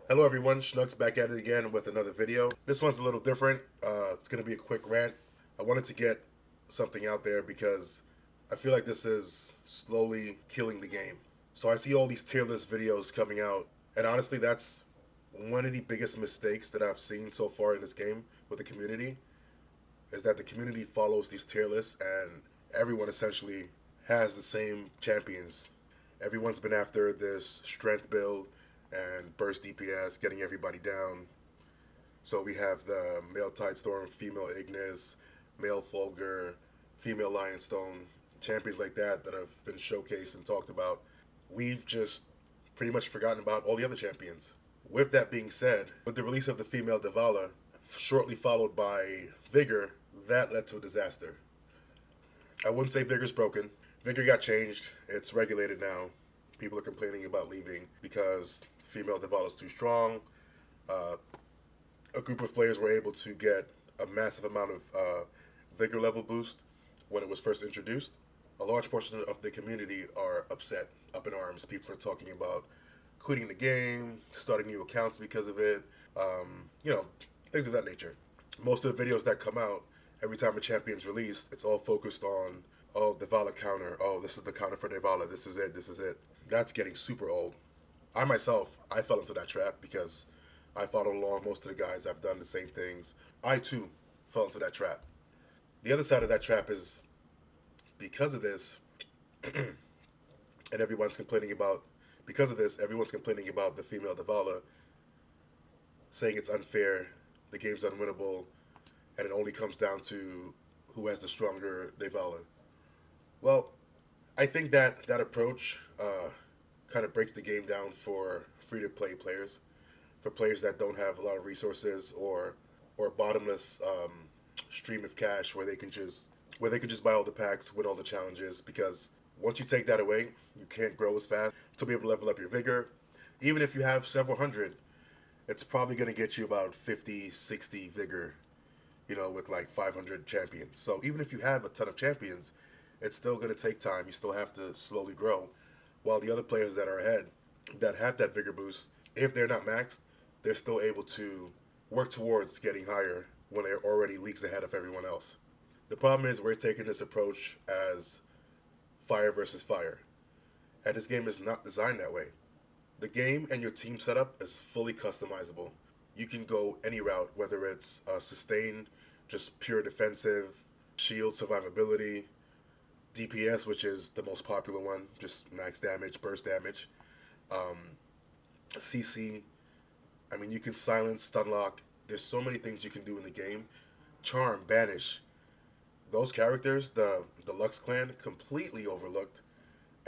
Hello everyone, Schnucks back at it again with another video. This one's a little different. It's going to be a quick rant. I wanted to get something out there because I feel like this is slowly killing the game. So I see all these tier list videos coming out, and honestly that's one of the biggest mistakes that I've seen so far in this game with the community, is that the community follows these tier lists and everyone essentially has the same champions. Everyone's been after this strength build and burst DPS, getting everybody down. So we have the male Tidestorm, female Ignis, male Fulgur, female Lionstone, champions like that have been showcased and talked about. We've just pretty much forgotten about all the other champions. With that being said, with the release of the female Devala, shortly followed by Vigor, that led to a disaster. I wouldn't say Vigor's broken. Vigor got changed. It's regulated now. People are complaining about leaving because female Devala is too strong. Uh, a group of players were able to get a massive amount of Vigor level boost when it was first introduced. A large portion of the community are upset, up in arms. People are talking about quitting the game, starting new accounts because of it, things of that nature. Most of the videos that come out, every time a champion's released, it's all focused on, oh, Devala counter, oh, this is the counter for Devala, this is it, this is it. That's getting super old. I fell into that trap because I followed along most of the guys. I've done the same things. I too fell into that trap. The other side of that trap is because of this, and everyone's complaining about, because of this, everyone's complaining about the female Devala, saying it's unfair, the game's unwinnable, and it only comes down to who has the stronger Devala. Well, I think that approach kind of breaks the game down for free to play players, for players that don't have a lot of resources or bottomless stream of cash where they can just buy all the packs, win all the challenges. Because once you take that away, you can't grow as fast to be able to level up your vigor. Even if you have several hundred, it's probably going to get you about 50, 60 vigor, with like 500 champions. So even if you have a ton of champions, it's still going to take time. You still have to slowly grow. While the other players that are ahead, that have that vigor boost, if they're not maxed, they're still able to work towards getting higher when they're already leagues ahead of everyone else. The problem is we're taking this approach as fire versus fire, and this game is not designed that way. The game and your team setup is fully customizable. You can go any route, whether it's sustain, just pure defensive, shield survivability, DPS, which is the most popular one, just max damage, burst damage, CC. I mean, you can silence, stun lock. There's so many things you can do in the game. Charm, banish. Those characters, the Lux clan, completely overlooked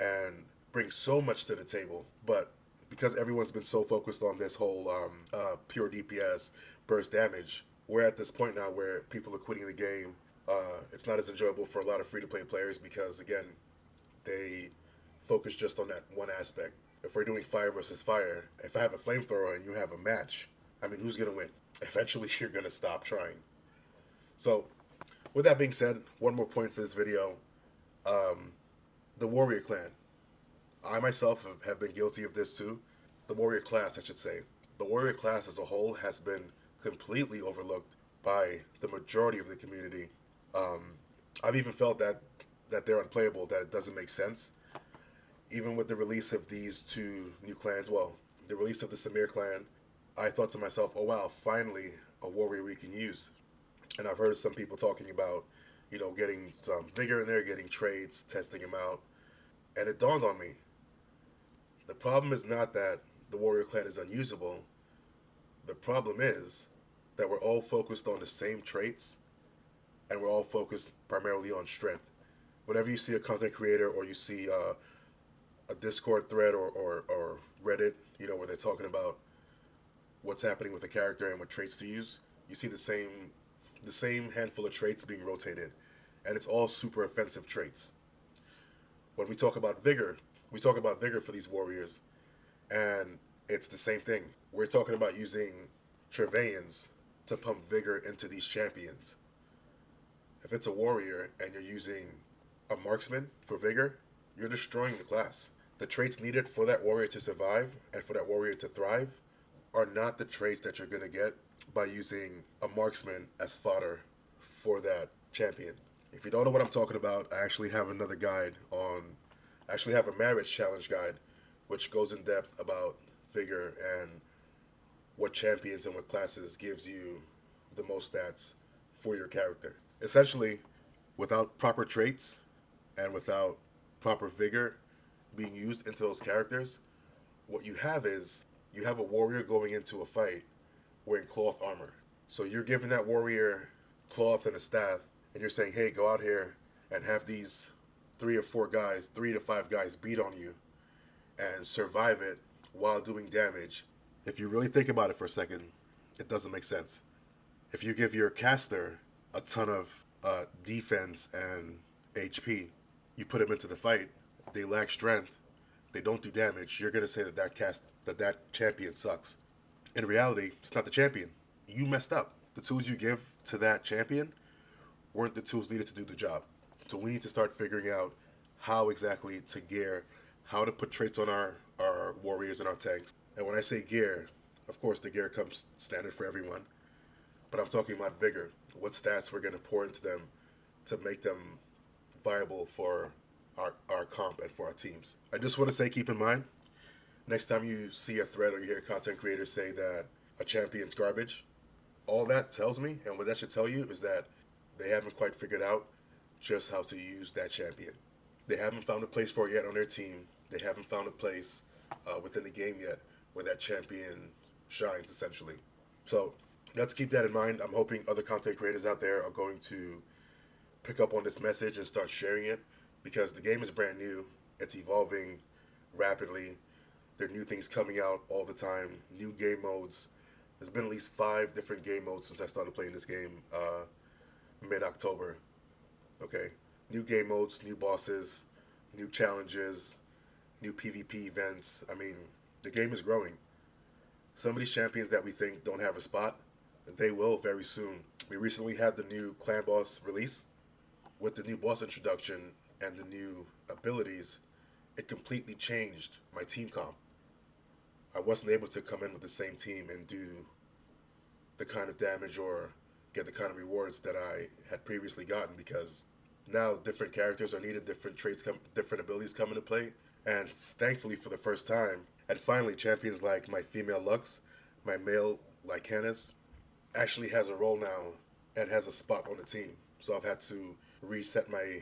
and bring so much to the table. But because everyone's been so focused on this whole pure DPS, burst damage, we're at this point now where people are quitting the game. It's not as enjoyable for a lot of free to play players because, again, they focus just on that one aspect. If we're doing fire versus fire, if I have a flamethrower and you have a match, I mean, who's going to win? Eventually, you're going to stop trying. So, with that being said, one more point for this video. The warrior clan. I myself have been guilty of this too. The warrior class, I should say. The warrior class as a whole has been completely overlooked by the majority of the community. I've even felt that they're unplayable, that it doesn't make sense. Even with the release of these two new clans, well, the release of the Samir clan, I thought to myself, oh wow, finally a warrior we can use. And I've heard some people talking about, getting some vigor in there, getting trades, testing them out. And it dawned on me, the problem is not that the warrior clan is unusable. The problem is that we're all focused on the same traits and we're all focused primarily on strength. Whenever you see a content creator or you see a Discord thread or Reddit, where they're talking about what's happening with a character and what traits to use, you see the same handful of traits being rotated, and it's all super offensive traits. When we talk about vigor for these warriors, and it's the same thing. We're talking about using Trevelyan's to pump vigor into these champions. If it's a warrior and you're using a marksman for vigor, you're destroying the class. The traits needed for that warrior to survive and for that warrior to thrive are not the traits that you're going to get by using a marksman as fodder for that champion. If you don't know what I'm talking about, I actually have another guide on, I actually have a marriage challenge guide, which goes in depth about Vigor and what champions and what classes gives you the most stats for your character. Essentially, without proper traits and without proper Vigor being used into those characters, what you have is you have a warrior going into a fight wearing cloth armor. So you're giving that warrior cloth and a staff, and you're saying, hey, go out here and have these 3 to 5 guys beat on you and survive it while doing damage. If you really think about it for a second, it doesn't make sense. If you give your caster a ton of defense and HP, you put them into the fight, they lack strength, they don't do damage, you're gonna say that champion sucks. In reality, it's not the champion. You messed up. The tools you give to that champion weren't the tools needed to do the job. So we need to start figuring out how exactly to gear, how to put traits on our warriors and our tanks. And when I say gear, of course the gear comes standard for everyone, but I'm talking about Vigor. What stats we're gonna pour into them to make them viable for our comp and for our teams. I just want to say, keep in mind, next time you see a thread or you hear content creators say that a champion's garbage, all that tells me, and what that should tell you, is that they haven't quite figured out just how to use that champion. They haven't found a place for it yet on their team. They haven't found a place within the game yet where that champion shines, essentially. So let's keep that in mind. I'm hoping other content creators out there are going to pick up on this message and start sharing it, because the game is brand new. It's evolving rapidly. There are new things coming out all the time, new game modes. There's been at least 5 different game modes since I started playing this game mid-October. Okay, new game modes, new bosses, new challenges, new PvP events. I mean, the game is growing. Some of these champions that we think don't have a spot, they will very soon. We recently had the new clan boss release. With the new boss introduction and the new abilities, it completely changed my team comp. I wasn't able to come in with the same team and do the kind of damage or get the kind of rewards that I had previously gotten, because now different characters are needed, different traits, different abilities come into play, and thankfully for the first time, and finally champions like my female Lux, my male Lycanus, actually has a role now and has a spot on the team. So I've had to reset my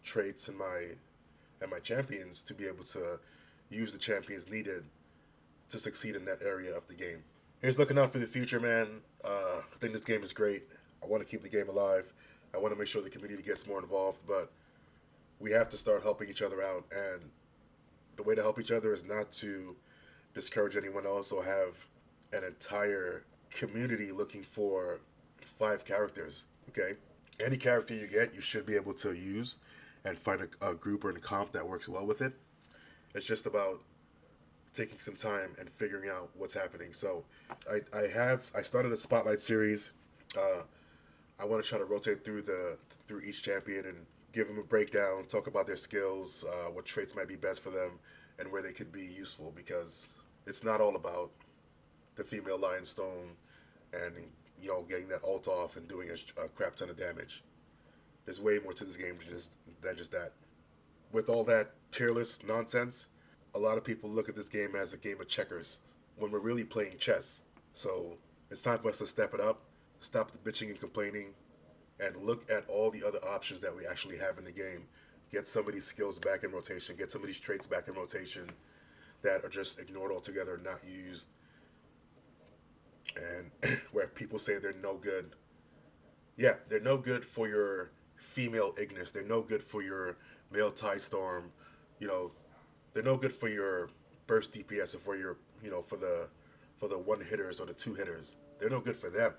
traits and my champions to be able to use the champions needed to succeed in that area of the game. Here's looking out for the future, man. I think this game is great. I want to keep the game alive. I want to make sure the community gets more involved, but we have to start helping each other out. And the way to help each other is not to discourage anyone else or have an entire community looking for 5 characters, okay? Any character you get, you should be able to use and find a group or a comp that works well with it. It's just about taking some time and figuring out what's happening. So I started a spotlight series. I want to try to rotate through each champion and give them a breakdown, talk about their skills, what traits might be best for them, and where they could be useful, because it's not all about the female Lionstone and, you know, getting that ult off and doing a crap ton of damage. There's way more to this game than just that. With all that tier list nonsense, a lot of people look at this game as a game of checkers when we're really playing chess. So it's time for us to step it up, stop the bitching and complaining, and look at all the other options that we actually have in the game. Get some of these skills back in rotation, get some of these traits back in rotation that are just ignored altogether, not used, and where people say they're no good. Yeah, they're no good for your female Ignis. They're no good for your male Tidestorm. You know, they're no good for your burst DPS or for your, you know, for the one hitters or the 2 hitters. They're no good for them.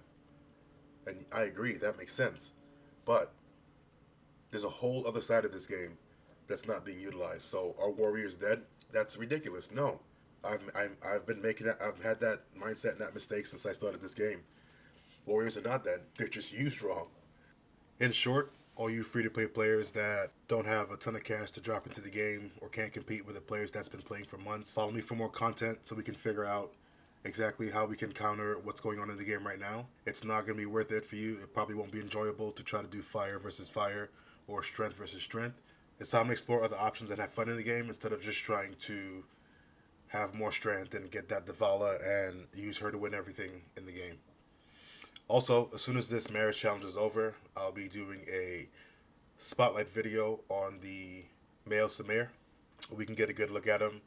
And I agree, that makes sense. But there's a whole other side of this game that's not being utilized. So are warriors dead? That's ridiculous. No. I've been making that, I've had that mindset and that mistake since I started this game. Warriors are not dead. They're just used wrong. In short, all you free-to-play players that don't have a ton of cash to drop into the game or can't compete with the players that's been playing for months, follow me for more content so we can figure out exactly how we can counter what's going on in the game right now. It's not going to be worth it for you. It probably won't be enjoyable to try to do fire versus fire or strength versus strength. It's time to explore other options and have fun in the game instead of just trying to have more strength and get that Devala and use her to win everything in the game. Also, as soon as this marriage challenge is over, I'll be doing a spotlight video on the male Samir. We can get a good look at him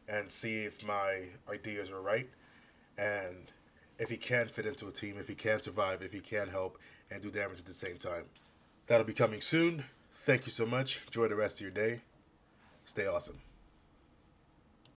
and see if my ideas are right and if he can fit into a team, if he can survive, if he can help and do damage at the same time. That'll be coming soon. Thank you so much. Enjoy the rest of your day. Stay awesome.